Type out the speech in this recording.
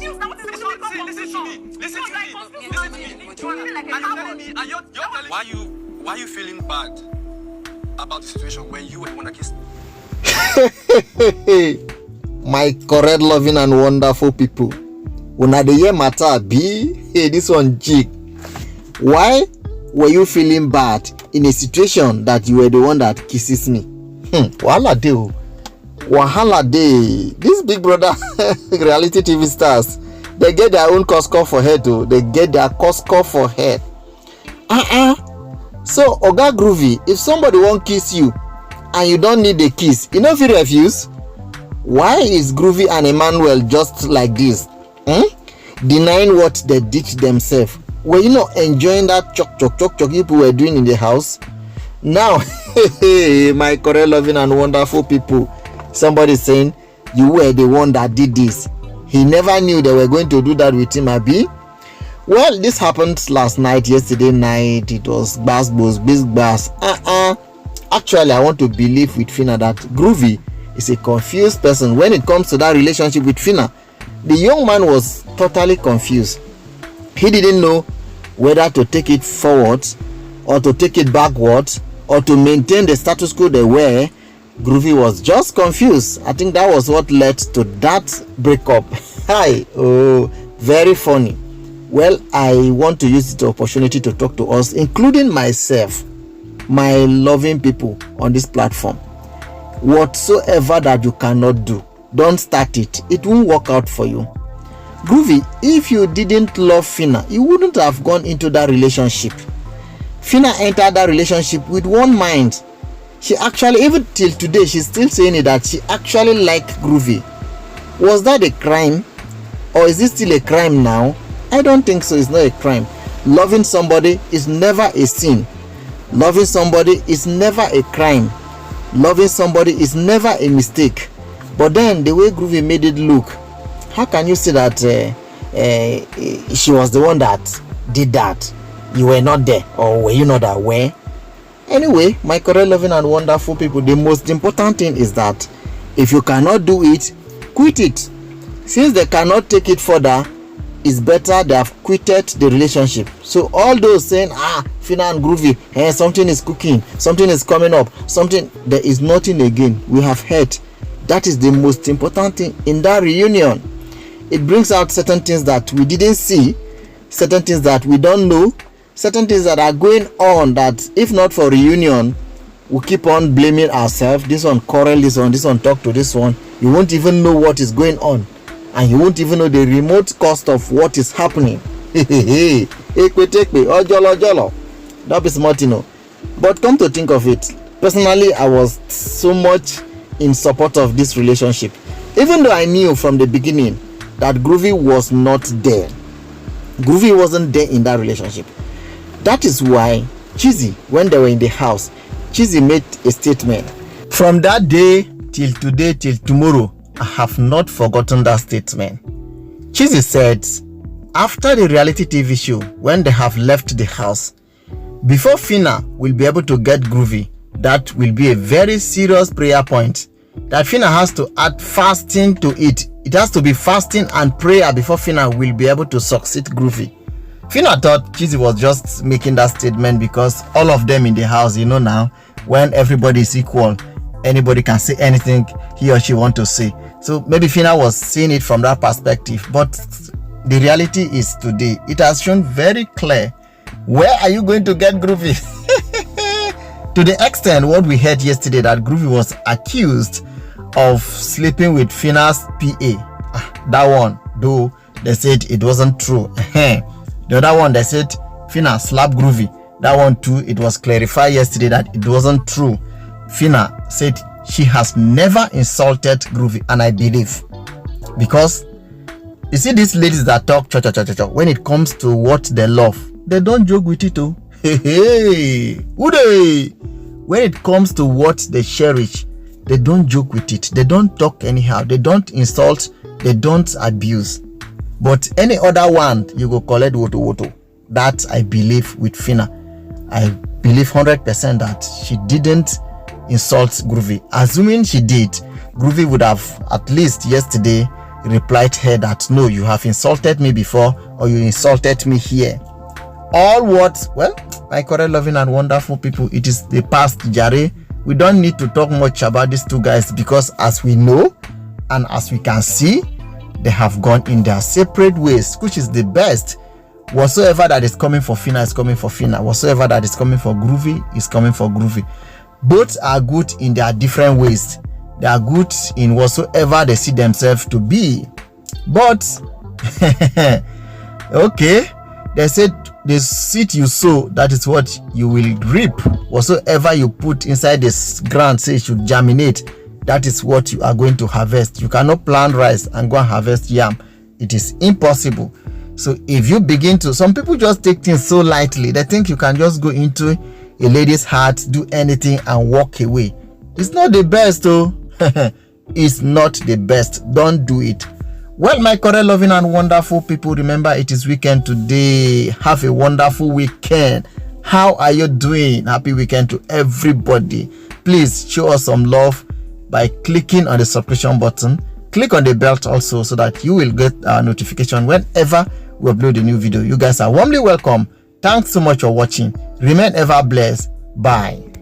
confused now. What is the issue? Listen to me. Listen to me. Why are you feeling bad about the situation when you were the one that kissed? My correct, loving and wonderful people. Una the year matter be hey, this one jig. Why were you feeling bad in a situation that you were the one that kisses me? Wahala day. Wahala day. This Big Brother reality TV stars, they get their own Costco for head though. They get their Costco for head. So Oga Groovy, if somebody won't kiss you and you don't need a kiss, you know if you refuse? Why is Groovy and Emmanuel just like this? Denying what they did themselves? Were you not enjoying that chok people were doing in the house? Now, my correct, loving and wonderful people, somebody saying you were the one that did this. He never knew they were going to do that with him, Abi. Well, this happened last night, yesterday night. It was big bass. Actually, I want to believe with Phyna that Groovy is a confused person when it comes to that relationship with Phyna. The young man was totally confused. He didn't know whether to take it forward or to take it backwards or to maintain the status quo they were. Groovy was just confused. I think that was what led to that breakup. Very funny. Well, I want to use the opportunity to talk to us, including myself, my loving people on this platform. Whatsoever that you cannot do, don't start it. It won't work out for you. Groovy, if you didn't love Phyna, you wouldn't have gone into that relationship. Phyna entered that relationship with one mind. She actually, even till today, she's still saying it, that she actually liked Groovy. Was that a crime? Or is it still a crime now? I don't think so. It's not a crime. Loving somebody is never a sin. Loving somebody is never a crime. Loving somebody is never a mistake. But then the way Groovy made it look, how can you say that she was the one that did that? You were not there, or were you not aware? Anyway, my correct, loving and wonderful people, the most important thing is that if you cannot do it, quit it. Since they cannot take it further, it's better they have quitted the relationship. So all those saying, Phyna and Groovy, something is cooking, something is coming up, there is nothing again. We have heard. That is the most important thing in that reunion. It brings out certain things that we didn't see, certain things that we don't know, certain things that are going on that if not for reunion, we keep on blaming ourselves. This one quarrel, this one talk to this one. You won't even know what is going on. And you won't even know the remote cost of what is happening. Don't be smart, you know. But come to think of it, personally, I was so much in support of this relationship. Even though I knew from the beginning that Groovy was not there. Groovy wasn't there in that relationship. That is why Chizzy, when they were in the house, Chizzy made a statement. From that day till today, till tomorrow, I have not forgotten that statement. Chizzy said, after the reality TV show, when they have left the house, before Phyna will be able to get Groovy, that will be a very serious prayer point. That Phyna has to add fasting to it. It has to be fasting and prayer before Phyna will be able to succeed Groovy. Phyna thought Chizzy was just making that statement because all of them in the house, you know now, when everybody is equal, anybody can say anything he or she want to say. So maybe Phyna was seeing it from that perspective. But the reality is today, it has shown very clear. Where are you going to get Groovy? To the extent what we heard yesterday, that Groovy was accused of sleeping with Phyna's PA. That one, though, they said it wasn't true. The other one, they said Phyna slapped Groovy. That one too, it was clarified yesterday that it wasn't true. Phyna said she has never insulted Groovy, and I believe, because you see these ladies that talk when it comes to what they love, they don't joke with it. When it comes to what they cherish, they don't joke with it. They don't talk anyhow. They don't insult. They don't abuse. But any other one, you go collect woto. That I believe with Phyna. I believe 100% that she didn't insult Groovy. Assuming she did, Groovy would have at least yesterday replied her that no, you have insulted me before, or you insulted me here. All what? Well, my correct, loving and wonderful people, it is the past, Jare. We don't need to talk much about these two guys, because as we know and as we can see, they have gone in their separate ways, which is the best. Whatsoever that is coming for Phyna is coming for Phyna. Whatsoever that is coming for Groovy is coming for Groovy. Both are good in their different ways. They are good in whatsoever they see themselves to be. But okay, they said the seed you sow, that is what you will reap. Whatsoever you put inside this ground, say it should germinate, that is what you are going to harvest. You cannot plant rice and go and harvest yam. It is impossible. So if you begin to, some people just take things so lightly. They think you can just go into a lady's heart, do anything and walk away. It's not the best though. It's not the best. Don't do it. Well, my correct, loving and wonderful people, remember it is weekend today. Have a wonderful weekend. How are you doing? Happy weekend to everybody. Please show us some love by clicking on the subscription button. Click on the bell also, so that you will get a notification whenever we upload a new video. You guys are warmly welcome. Thanks so much for watching. Remain ever blessed. Bye.